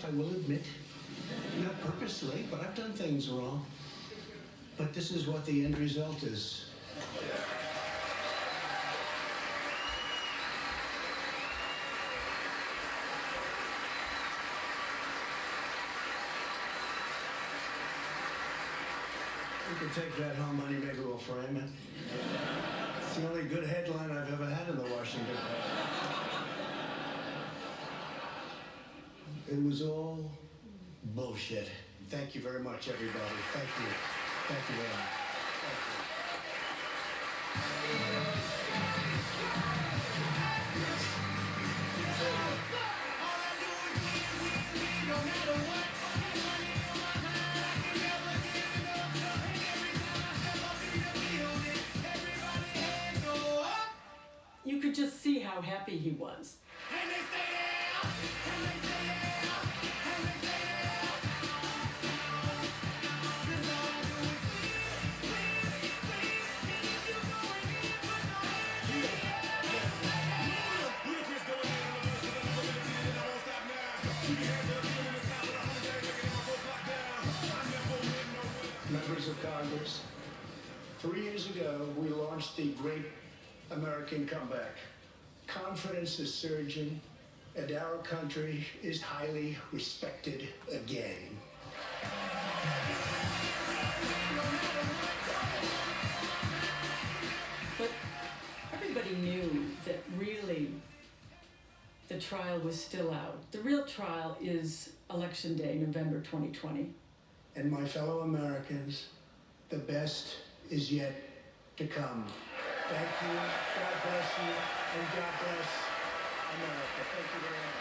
myself, I will admit. Not purposely, but I've done things wrong. But this is what the end result is. You can take that home, honey. Maybe we'll frame it. It's the only good headline I've ever had in the Washington Post. It was all bullshit. Thank you very much, everybody. Thank you. Thank you very much. You could just see how happy he was. Members of Congress, 3 years ago, we launched the Great American Comeback. Confidence is surging, and our country is highly respected again. But everybody knew that really the trial was still out. The real trial is Election Day, November 2020. And my fellow Americans, the best is yet to come. Thank you, God bless you, and God bless America. Thank you very much.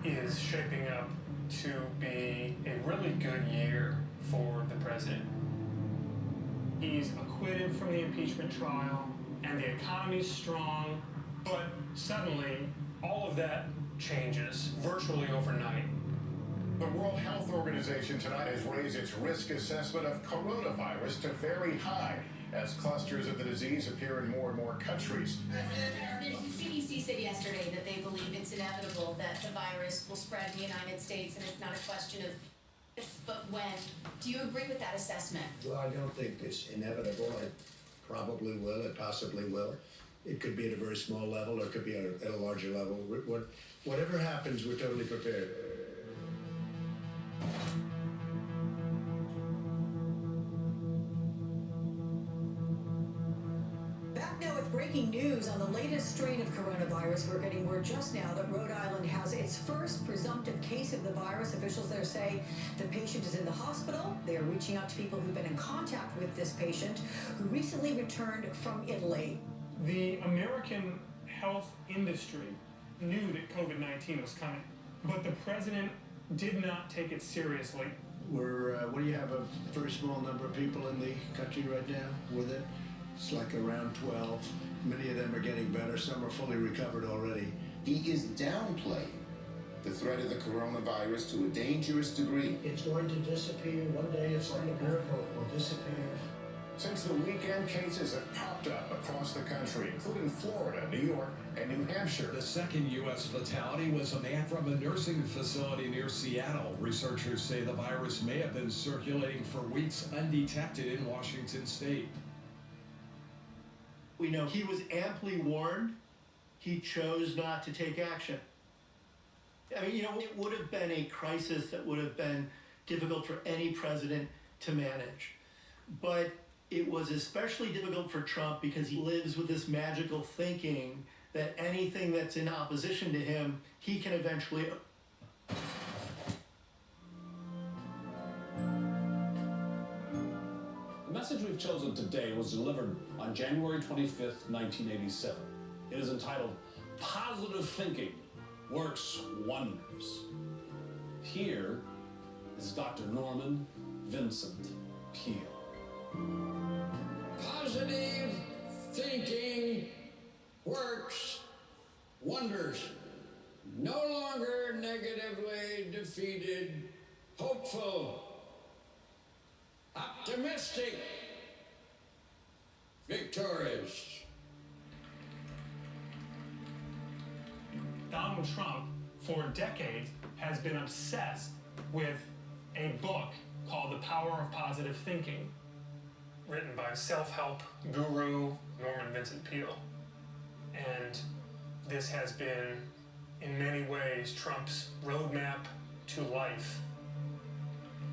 Is shaping up to be a really good year for the president. He's acquitted from the impeachment trial, and the economy's strong, but suddenly all of that changes virtually overnight. The World Health Organization tonight has raised its risk assessment of coronavirus to very high as clusters of the disease appear in more and more countries. The CDC said yesterday that they believe it's inevitable that the virus will spread in the United States, and it's not a question of if, but when. Do you agree with that assessment? Well, I don't think it's inevitable. It probably will. It possibly will. It could be at a very small level, or it could be at a larger level. Whatever happens, we're totally prepared. Back now with breaking news on the latest strain of coronavirus. We're getting word just now that Rhode Island has its first presumptive case of the virus. Officials there say the patient is in the hospital. They are reaching out to people who've been in contact with this patient who recently returned from Italy. The American health industry knew that COVID-19 was coming, but the president did not take it seriously. What do you have, a very small number of people in the country right now with it? It's like around 12. Many of them are getting better. Some are fully recovered already. He is downplaying the threat of the coronavirus to a dangerous degree. It's going to disappear. One day it's like a miracle. It will disappear. Since the weekend, cases have popped up across the country, including Florida, New York, and New Hampshire. The second U.S. fatality was a man from a nursing facility near Seattle. Researchers say the virus may have been circulating for weeks undetected in Washington state. We know he was amply warned. He chose not to take action. I mean, it would have been a crisis that would have been difficult for any president to manage. But it was especially difficult for Trump because he lives with this magical thinking that anything that's in opposition to him, he can eventually. The message we've chosen today was delivered on January 25th, 1987. It is entitled, Positive Thinking Works Wonders. Here is Dr. Norman Vincent Peale. Positive thinking works wonders. No longer negatively defeated, hopeful, optimistic, victorious. Donald Trump, for decades, has been obsessed with a book called The Power of Positive Thinking, written by self-help guru Norman Vincent Peale. And this has been, in many ways, Trump's roadmap to life.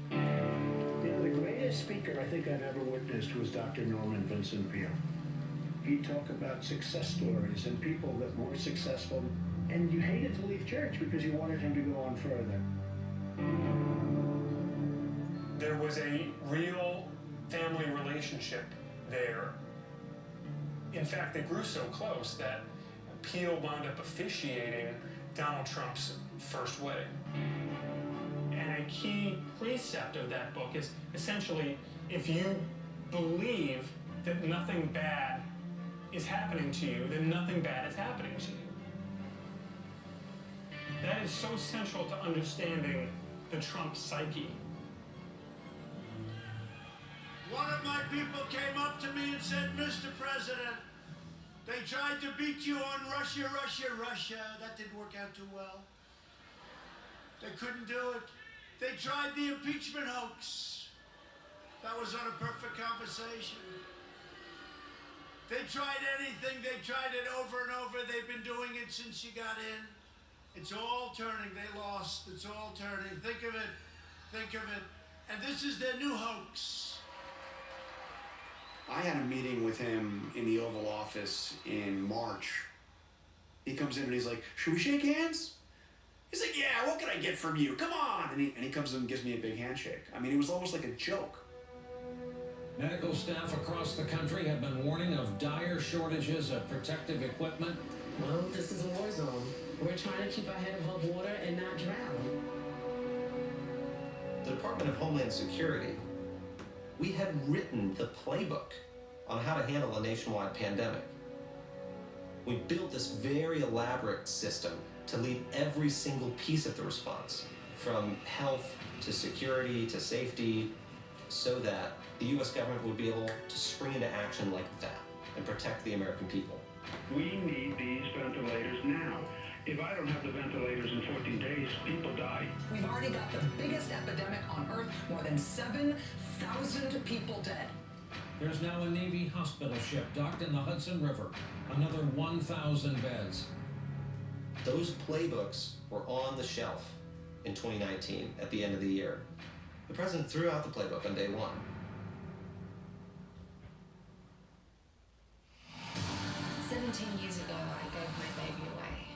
The greatest speaker I think I've ever witnessed was Dr. Norman Vincent Peale. He'd talk about success stories and people that were successful, and you hated to leave church because you wanted him to go on further. There was a real family relationship there. In fact, they grew so close that Peale wound up officiating Donald Trump's first wedding. And a key precept of that book is essentially, if you believe that nothing bad is happening to you, then nothing bad is happening to you. That is so central to understanding the Trump psyche. One of my people came up to me and said, Mr. President, they tried to beat you on Russia, Russia, Russia. That didn't work out too well. They couldn't do it. They tried the impeachment hoax. That was not a perfect conversation. They tried anything. They tried it over and over. They've been doing it since you got in. It's all turning. They lost. It's all turning. Think of it. Think of it. And this is their new hoax. I had a meeting with him in the Oval Office in March. He comes in and he's like, should we shake hands? He's like, yeah, what can I get from you? Come on. And he comes in and gives me a big handshake. I mean, it was almost like a joke. Medical staff across the country have been warning of dire shortages of protective equipment. Well, this is a war zone. We're trying to keep our head above water and not drown. The Department of Homeland Security, we had written the playbook on how to handle a nationwide pandemic. We built this very elaborate system to lead every single piece of the response, from health to security to safety, so that the U.S. government would be able to spring into action like that and protect the American people. We need these ventilators now. If I don't have the ventilators in 14 days, people die. We've already got the biggest epidemic on Earth, more than 7,000 people dead. There's now a Navy hospital ship docked in the Hudson River, another 1,000 beds. Those playbooks were on the shelf in 2019 at the end of the year. The president threw out the playbook on day one. "17 years ago, I gave my baby away.